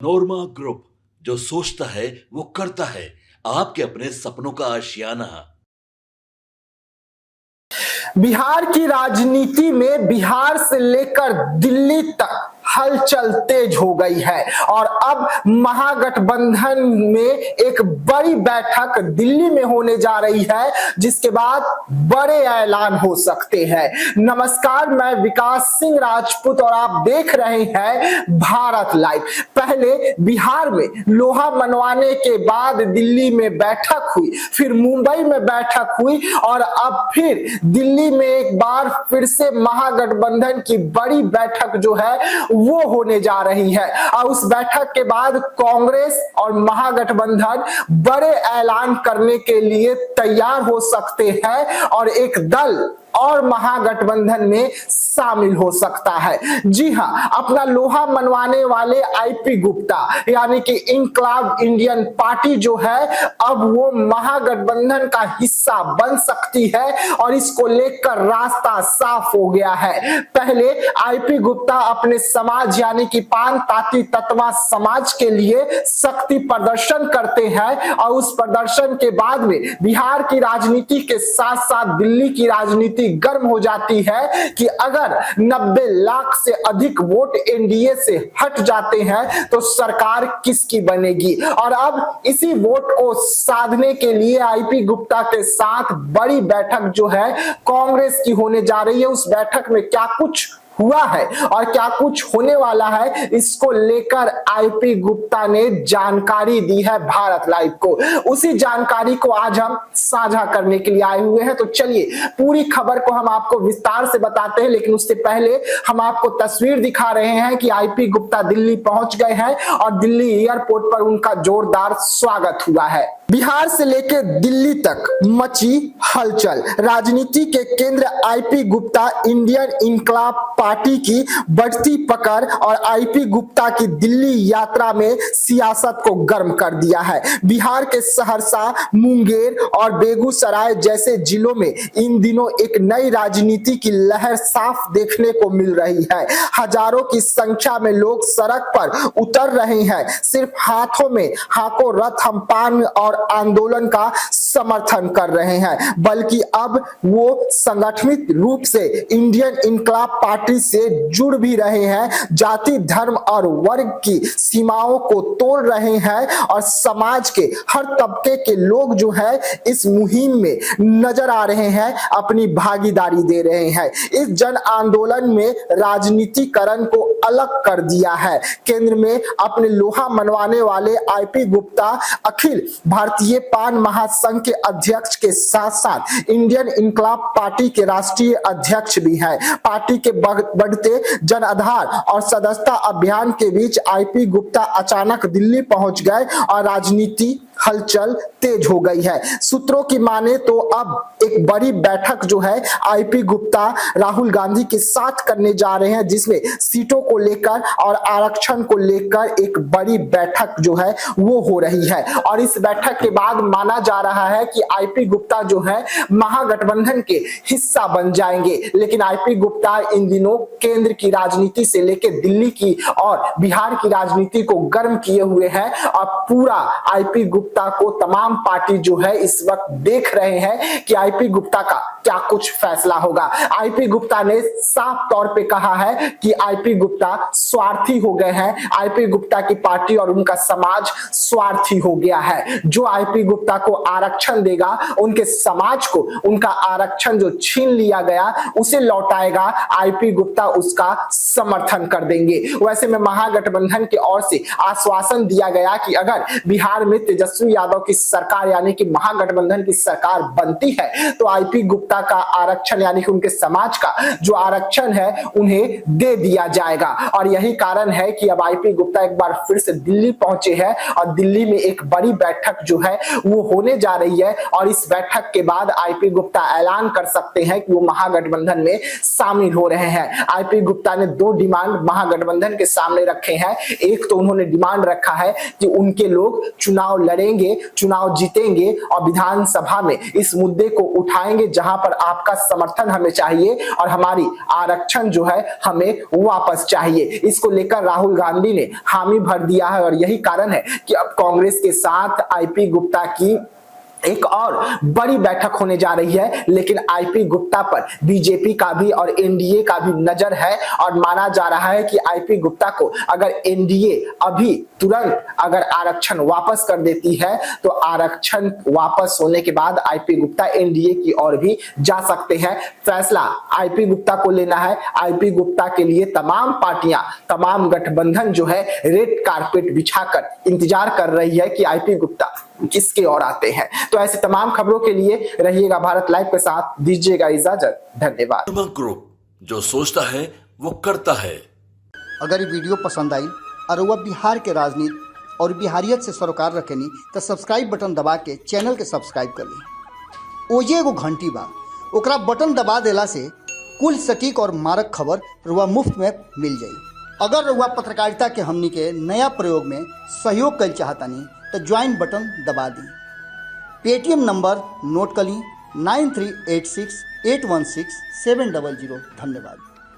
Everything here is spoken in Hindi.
नोरमा ग्रुप, जो सोचता है वो करता है। आपके अपने सपनों का आशियाना। बिहार की राजनीति में बिहार से लेकर दिल्ली तक हलचल तेज हो गई है और अब महागठबंधन में एक बड़ी बैठक दिल्ली में होने जा रही है, जिसके बाद बड़े ऐलान हो सकते हैं। नमस्कार, मैं विकास सिंह राजपूत और आप देख रहे हैं भारत लाइव। पहले बिहार में लोहा मनवाने के बाद दिल्ली में बैठक हुई, फिर मुंबई में बैठक हुई और अब फिर दिल्ली में एक बार फिर से महागठबंधन की बड़ी बैठक जो है वो होने जा रही है। और उस बैठक के बाद कांग्रेस और महागठबंधन बड़े ऐलान करने के लिए तैयार हो सकते हैं और एक दल और महागठबंधन में शामिल हो सकता है। जी हां, अपना लोहा मनवाने वाले आईपी गुप्ता यानी कि इनकलाब इंडियन पार्टी जो है अब वो महागठबंधन का हिस्सा बन सकती है और इसको लेकर रास्ता साफ हो गया है। पहले आईपी गुप्ता अपने समाज यानी कि पान ताती तत्वा समाज के लिए शक्ति प्रदर्शन करते हैं और उस प्रदर्शन के बाद में बिहार की राजनीति के साथ साथ दिल्ली की राजनीति गर्म हो जाती है कि अगर 90 लाख से अधिक वोट एनडीए से हट जाते हैं तो सरकार किसकी बनेगी। और अब इसी वोट को साधने के लिए आईपी गुप्ता के साथ बड़ी बैठक जो है कांग्रेस की होने जा रही है। उस बैठक में क्या कुछ हुआ है और क्या कुछ होने वाला है, इसको लेकर आईपी गुप्ता ने जानकारी दी है भारत लाइव को। उसी जानकारी को आज हम साझा करने के लिए आए हुए हैं। तो चलिए पूरी खबर को हम आपको विस्तार से बताते हैं, लेकिन उससे पहले हम आपको तस्वीर दिखा रहे हैं कि आईपी गुप्ता दिल्ली पहुंच गए हैं और दिल्ली एयरपोर्ट पर उनका जोरदार स्वागत हुआ है। बिहार से लेकर दिल्ली तक मची हलचल। राजनीति के केंद्र आईपी गुप्ता, इंडियन इनकलाब पार्टी की बढ़ती पकड़ और आईपी गुप्ता की दिल्ली यात्रा में सियासत को गर्म कर दिया है। बिहार के सहरसा, मुंगेर और बेगूसराय जैसे जिलों में इन दिनों एक नई राजनीति की लहर साफ देखने को मिल रही है। हजारों की संख्या में लोग सड़क पर उतर रहे हैं, सिर्फ हाथों में हाको रथ हम पान और आंदोलन का समर्थन कर रहे हैं, बल्कि अब वो संगठित रूप से इंडियन इनकलाब पार्टी से जुड़ भी रहे हैं, जाति धर्म और वर्ग की सीमाओं को तोड़ रहे हैं और समाज के हर तबके के लोग जो है इस मुहिम में नजर आ रहे हैं, अपनी भागीदारी दे रहे हैं। इस जन आंदोलन में राजनीतिकरण को अलग कर दिया है। केंद्र में अपने लोहा मनवाने वाले आईपी गुप्ता अखिल भारतीय पान महासंघ के अध्यक्ष के साथ साथ इंडियन इनकलाब पार्टी के राष्ट्रीय अध्यक्ष भी हैं। पार्टी के बढ़ते जन आधार और सदस्यता अभियान के बीच आईपी गुप्ता अचानक दिल्ली पहुंच गए और राजनीति हलचल तेज हो गई है। सूत्रों की माने तो अब एक बड़ी बैठक जो है आईपी गुप्ता राहुल गांधी के साथ करने जा रहे हैं, जिसमें सीटों को लेकर और आरक्षण को लेकर एक बड़ी बैठक जो है वो हो रही है। और इस बैठक के बाद माना जा रहा है कि आईपी गुप्ता जो है महागठबंधन के हिस्सा बन जाएंगे। लेकिन आईपी गुप्ता इन दिनों केंद्र की राजनीति से लेकर दिल्ली की और बिहार की राजनीति को गर्म किए हुए हैं और पूरा आईपी गुप्ता को तमाम पार्टी जो है इस वक्त देख रहे हैं कि आईपी गुप्ता का क्या कुछ फैसला होगा। आईपी गुप्ता ने साफ तौर पे कहा है कि आईपी गुप्ता स्वार्थी हो गए हैं, आईपी गुप्ता की पार्टी और उनका समाज स्वार्थी हो गया है। जो आईपी गुप्ता को आरक्षण देगा, उनके समाज को उनका आरक्षण जो छीन लिया गया उसे लौटाएगा, आईपी गुप्ता उसका समर्थन कर देंगे। वैसे में महागठबंधन की ओर से आश्वासन दिया गया कि अगर बिहार में तेजस्वी यादव की सरकार यानी कि महागठबंधन की सरकार बनती है तो आईपी गुप्ता का आरक्षण यानी कि उनके समाज का जो आरक्षण है उन्हें दे दिया जाएगा। और यही कारण है कि अब आईपी गुप्ता एक बार फिर से दिल्ली पहुंचे हैं और दिल्ली में एक बड़ी बैठक जो है वो होने जा रही है। और इस बैठक के बाद आईपी गुप्ता ऐलान कर सकते हैं कि वो महागठबंधन में शामिल हो रहे हैं। आईपी गुप्ता ने दो डिमांड महागठबंधन के सामने रखे हैं। एक तो उन्होंने डिमांड रखा है कि उनके लोग चुनाव लड़े लड़ेंगे, चुनाव जीतेंगे और विधानसभा में इस मुद्दे को उठाएंगे जहां पर आपका समर्थन हमें चाहिए और हमारी आरक्षण जो है हमें वापस चाहिए। इसको लेकर राहुल गांधी ने हामी भर दिया है और यही कारण है कि अब कांग्रेस के साथ आईपी गुप्ता की एक और बड़ी बैठक होने जा रही है। लेकिन आईपी गुप्ता पर बीजेपी का भी और एनडीए का भी नजर है और माना जा रहा है कि आईपी गुप्ता को अगर एनडीए अभी तुरंत अगर आरक्षण वापस कर देती है तो आरक्षण वापस होने के बाद आईपी गुप्ता एनडीए की ओर भी जा सकते हैं। फैसला आईपी गुप्ता को लेना है। आईपी गुप्ता के लिए तमाम पार्टियां, तमाम गठबंधन जो है रेड कारपेट बिछाकर इंतजार कर रही है कि आईपी गुप्ता किसके ओर आते हैं। तो ऐसे तमाम खबरों के लिए रहिएगा भारत लाइव के साथ, दीजिएगा इजाजत, धन्यवाद। ग्रुप, जो सोचता है वो करता है। अगर ये वीडियो पसंद आई और वह बिहार के राजनीति और बिहारियत से सरोकार रखेनी तो सब्सक्राइब बटन दबा के चैनल के सब्सक्राइब कर ली। ओजे एगो घंटी बा, ओकरा बटन दबा देला से कुल सटीक और मारक खबर रुआ मुफ्त में मिल जाई। अगर रुआ पत्रकारिता के हमनी के नया प्रयोग में सहयोग कर चाहतानी तो ज्वाइन बटन दबा दी। पेटीएम नंबर नोट कर ली 9386816700। धन्यवाद।